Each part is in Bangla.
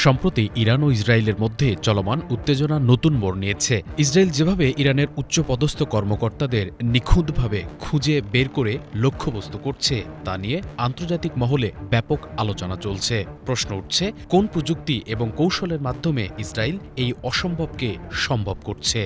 সম্প্রতি ইরান ও ইসরায়েলের মধ্যে চলমান উত্তেজনা নতুন মোড় নিয়েছে। ইসরায়েল যেভাবে ইরানের উচ্চপদস্থ কর্মকর্তাদের নিখুঁতভাবে খুঁজে বের করে লক্ষ্যবস্তু করছে তা নিয়ে আন্তর্জাতিক মহলে ব্যাপক আলোচনা চলছে। প্রশ্ন উঠছে, কোন প্রযুক্তি এবং কৌশলের মাধ্যমে ইসরায়েল এই অসম্ভবকে সম্ভব করছে?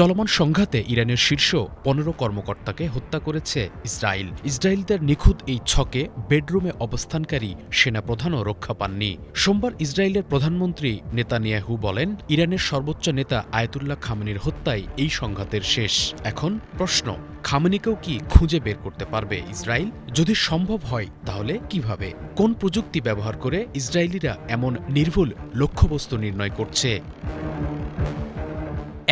চলমান সংঘাতে ইরানের শীর্ষ ১৫ কর্মকর্তাকে হত্যা করেছে ইসরায়েল। ইসরায়েলদের নিখুঁত এই ছকে বেডরুমে অবস্থানকারী সেনাপ্রধানও রক্ষা পাননি। সোমবার ইসরায়েলের প্রধানমন্ত্রী নেতানিয়াহু বলেন, ইরানের সর্বোচ্চ নেতা আয়াতুল্লাহ খামেনির হত্যাই এই সংঘাতের শেষ। এখন প্রশ্ন, খামেনিকেও কি খুঁজে বের করতে পারবে ইসরায়েল? যদি সম্ভব হয় তাহলে কিভাবে? কোন প্রযুক্তি ব্যবহার করে ইসরায়েলিরা এমন নির্ভুল লক্ষ্যবস্তু নির্ণয় করছে?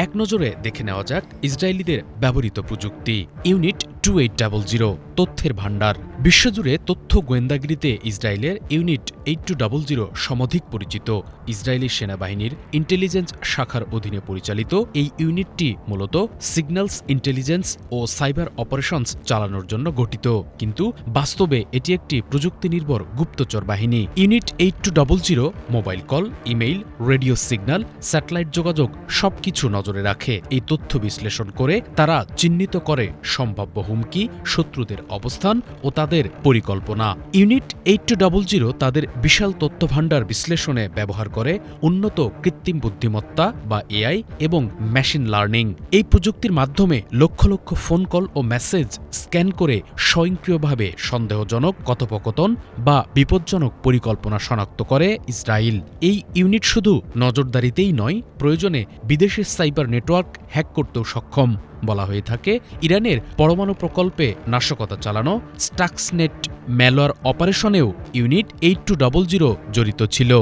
এক নজরে দেখে নেওয়া যাক ইসরায়েলিদের ব্যবহৃত প্রযুক্তি। ইউনিট 2800 তথ্যের ভাণ্ডার। বিশ্বজুড়ে তথ্য গোয়েন্দাগিরিতে ইসরায়েলের ইউনিট 8200 সমধিক পরিচিত। ইসরায়েলি সেনাবাহিনীর ইন্টেলিজেন্স শাখার অধীনে পরিচালিত এই ইউনিটটি মূলত সিগন্যালস ইন্টেলিজেন্স ও সাইবার অপারেশনস চালানোর জন্য গঠিত, কিন্তু বাস্তবে এটি একটি প্রযুক্তিনির্ভর গুপ্তচর বাহিনী। Unit 8200 mobile call, email, radio signal, satellite যোগাযোগ সবকিছু নজরে রাখে। এই তথ্য বিশ্লেষণ করে তারা চিহ্নিত করে সম্ভাব্য হুমকি, শত্রুদের অবস্থান ও তাদের পরিকল্পনা। ইউনিট 8200 তাদের বিশাল তথ্যভাণ্ডার বিশ্লেষণে ব্যবহার করে উন্নত কৃত্রিম বুদ্ধিমত্তা বা এআই এবং মেশিন লার্নিং। এই প্রযুক্তির মাধ্যমে লক্ষ লক্ষ ফোন কল ও মেসেজ স্ক্যান করে স্বয়ংক্রিয়ভাবে সন্দেহজনক কথোপকথন বা বিপজ্জনক পরিকল্পনা শনাক্ত করে ইসরায়েল। এই ইউনিট শুধু নজরদারিতেই নয়, প্রয়োজনে বিদেশের সাইবার নেটওয়ার্ক হ্যাক করতেও সক্ষম। বলা হয়ে থাকে, ইরানের পরমাণু প্রকল্পে নাশকতা চালানো স্টাক্সনেট ম্যালওয়্যার অপারেশনেও ইউনিট 8200 জড়িত ছিল।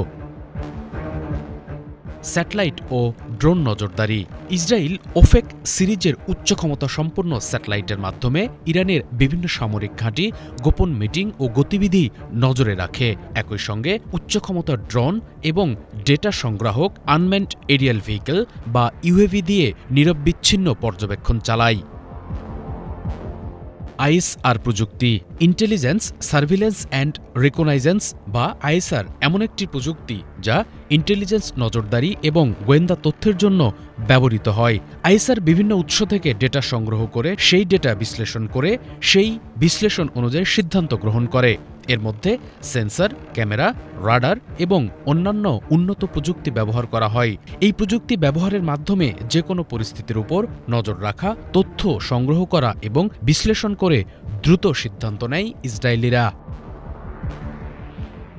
স্যাটেলাইট ও ড্রোন নজরদারি। ইসরায়েল ওফেক সিরিজের উচ্চ ক্ষমতা সম্পন্ন স্যাটেলাইটের মাধ্যমে ইরানের বিভিন্ন সামরিক ঘাঁটি, গোপন মিটিং ও গতিবিধি নজরে রাখে। একই সঙ্গে উচ্চ ক্ষমতার ড্রোন এবং ডেটা সংগ্রাহক আনম্যান্ড এরিয়াল ভেহিকল বা ইউএভি দিয়ে নিরবচ্ছিন্ন পর্যবেক্ষণ চালায়। আইএসআর প্রযুক্তি। ইন্টেলিজেন্স সার্ভিলেন্স অ্যান্ড রিকগনাইজেন্স বা আইএসআর এমন একটি প্রযুক্তি যা ইন্টেলিজেন্স, নজরদারি এবং গোয়েন্দা তথ্যের জন্য ব্যবহৃত হয়। আইএসআর বিভিন্ন উৎস থেকে ডেটা সংগ্রহ করে সেই ডেটা বিশ্লেষণ করে সেই বিশ্লেষণ অনুযায়ী সিদ্ধান্ত গ্রহণ করে। এর মধ্যে সেন্সর, ক্যামেরা, রাডার এবং অন্যান্য উন্নত প্রযুক্তি ব্যবহার করা হয়। এই প্রযুক্তি ব্যবহারের মাধ্যমে যে কোনো পরিস্থিতির উপর নজর রাখা, তথ্য সংগ্রহ করা এবং বিশ্লেষণ করে দ্রুত সিদ্ধান্ত নেয় ইসরায়েলিরা।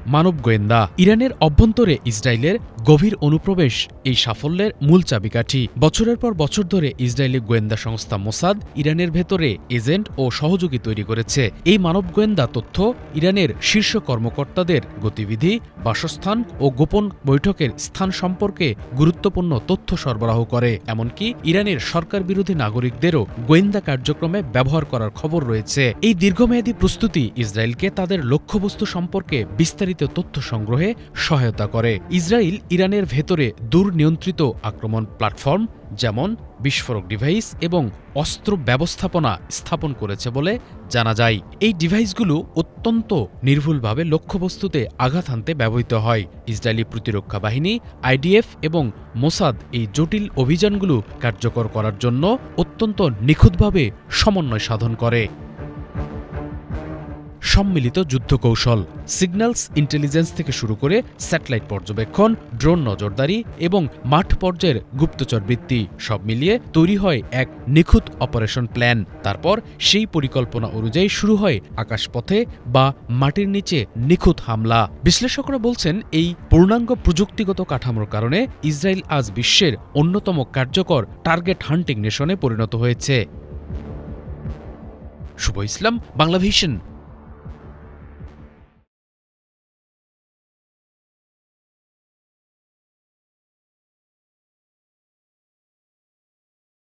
মানব গোয়েন্দা। ইরানের অভ্যন্তরে ইসরায়েলের গভীর অনুপ্রবেশ এই সাফল্যের মূল চাবিকাঠি। বছরের পর বছর ধরে ইসরায়েলি গোয়েন্দা সংস্থা মোসাদ ইরানের ভেতরে এজেন্ট ও সহযোগী তৈরি করেছে। এই মানব গোয়েন্দা তথ্য ইরানের শীর্ষ কর্মকর্তাদের গতিবিধি, বাসস্থান ও গোপন বৈঠকের স্থান সম্পর্কে গুরুত্বপূর্ণ তথ্য সরবরাহ করে। এমনকি ইরানের সরকার বিরোধী নাগরিকদেরও গোয়েন্দা কার্যক্রমে ব্যবহার করার খবর রয়েছে। এই দীর্ঘমেয়াদী প্রস্তুতি ইসরায়েলকে তাদের লক্ষ্যবস্তু সম্পর্কে বিস্তারিত তথ্য সংগ্রহে সহায়তা করে। ইসরায়েল ইরানের ভেতরে দূরনিয়ন্ত্রিত আক্রমণ প্ল্যাটফর্ম যেমন বিস্ফোরক ডিভাইস এবং অস্ত্র ব্যবস্থাপনা স্থাপন করেছে বলে জানা যায়। এই ডিভাইসগুলো অত্যন্ত নির্ভুলভাবে লক্ষ্যবস্তুতে আঘাত হানতে ব্যবহৃত হয়। ইসরায়েলি প্রতিরক্ষা বাহিনী, আইডিএফ এবং মোসাদ এই জটিল অভিযানগুলো কার্যকর করার জন্য অত্যন্ত নিখুঁতভাবে সমন্বয় সাধন করে। সম্মিলিত যুদ্ধকৌশল। সিগন্যালস ইন্টেলিজেন্স থেকে শুরু করে স্যাটেলাইট পর্যবেক্ষণ, ড্রোন নজরদারি এবং মাঠ পর্যায়ের গুপ্তচর বৃত্তি সব মিলিয়ে তৈরি হয় এক নিখুঁত অপারেশন প্ল্যান। তারপর সেই পরিকল্পনা অনুযায়ী শুরু হয় আকাশপথে বা মাটির নিচে নিখুঁত হামলা। বিশ্লেষকরা বলছেন, এই পূর্ণাঙ্গ প্রযুক্তিগত কাঠামোর কারণে ইসরায়েল আজ বিশ্বের অন্যতম কার্যকর টার্গেট হান্টিং নেশনে পরিণত হয়েছে। শুভ ইসলাম, বাংলাভিশন।